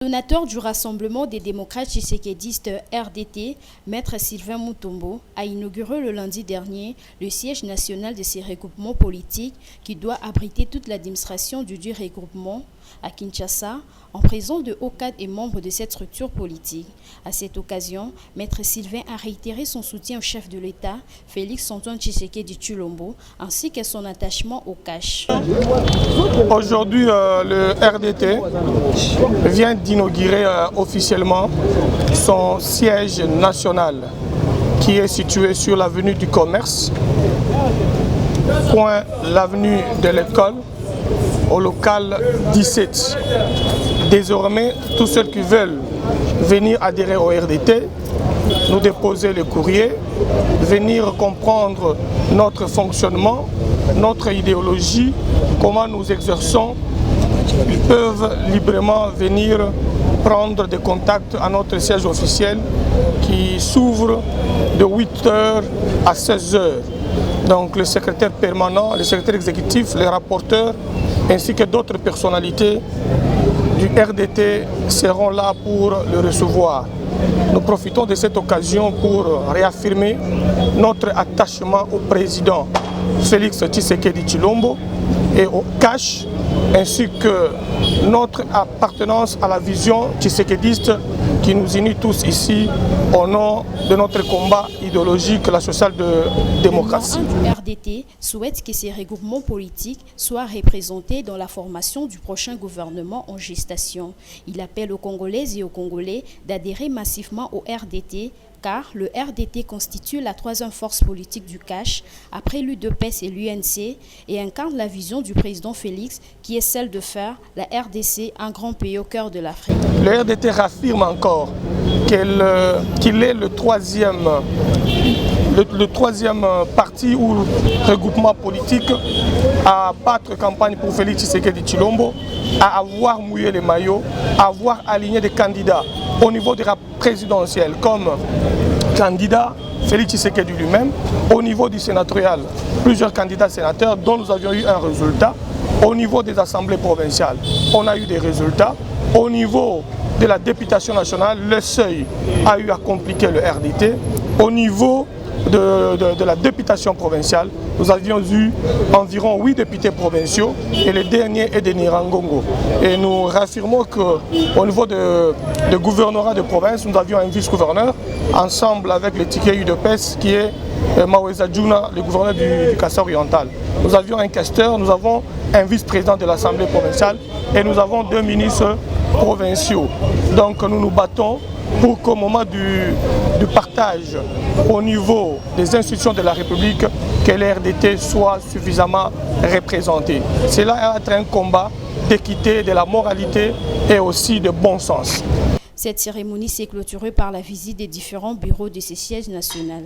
Donateur du Rassemblement des démocrates tshisekédistes RDT, Maître Sylvain Mutombo, a inauguré le lundi dernier le siège national de ces regroupements politiques qui doit abriter toute l'administration du dit regroupement à Kinshasa, en présence de hauts cadres et membres de cette structure politique. À cette occasion, Maître Sylvain a réitéré son soutien au chef de l'État, Félix Antoine Tshisekedi Tshilombo, ainsi que son attachement au cash. Aujourd'hui, le RDT vient d'inaugurer officiellement son siège national qui est situé sur l'avenue du Commerce, coin l'avenue de l'école, au local 17. Désormais, tous ceux qui veulent venir adhérer au RDT, nous déposer le courrier, venir comprendre notre fonctionnement, notre idéologie, comment nous exerçons, ils peuvent librement venir prendre des contacts à notre siège officiel qui s'ouvre de 8h à 16h. Donc le secrétaire permanent, le secrétaire exécutif, les rapporteurs ainsi que d'autres personnalités du RDT seront là pour le recevoir. Nous profitons de cette occasion pour réaffirmer notre attachement au président Félix Tshisekedi Tshilombo et au cash, ainsi que notre appartenance à la vision tshisekédiste qui nous unit tous ici au nom de notre combat idéologique, la social-démocratie. Le RDT souhaite que ces regroupements politiques soient représentés dans la formation du prochain gouvernement en gestation. Il appelle aux Congolaises et aux Congolais d'adhérer massivement au RDT, car le RDT constitue la troisième force politique du cash, après l'UDPS et l'UNC, et incarne la vision du président Félix, qui est celle de faire la RDC un grand pays au cœur de l'Afrique. Le RDT raffirme encore qu'il est le troisième parti ou regroupement politique à battre campagne pour Félix Tshisekedi Tshilombo, à avoir mouillé les maillots, à avoir aligné des candidats au niveau de la présidentielle comme candidat Félix Tshisekedi lui-même, au niveau du sénatorial, plusieurs candidats sénateurs dont nous avions eu un résultat, au niveau des assemblées provinciales, on a eu des résultats, au niveau de la députation nationale, le seuil a eu à compliquer le RDT, au niveau de la députation provinciale, nous avions eu environ 8 députés provinciaux et le dernier est de Nirangongo. Et nous réaffirmons qu'au niveau de gouvernorat de province, nous avions un vice-gouverneur ensemble avec le ticket UDPS qui est Maweza Djouna, le gouverneur du Kassai oriental. Nous avions un questeur, nous avons un vice-président de l'Assemblée provinciale et nous avons 2 ministres provinciaux. Donc nous nous battons pour qu'au moment du partage au niveau des institutions de la République, que l'RDT soit suffisamment représenté. Cela va être un combat d'équité, de la moralité et aussi de bon sens. Cette cérémonie s'est clôturée par la visite des différents bureaux de ces sièges nationaux.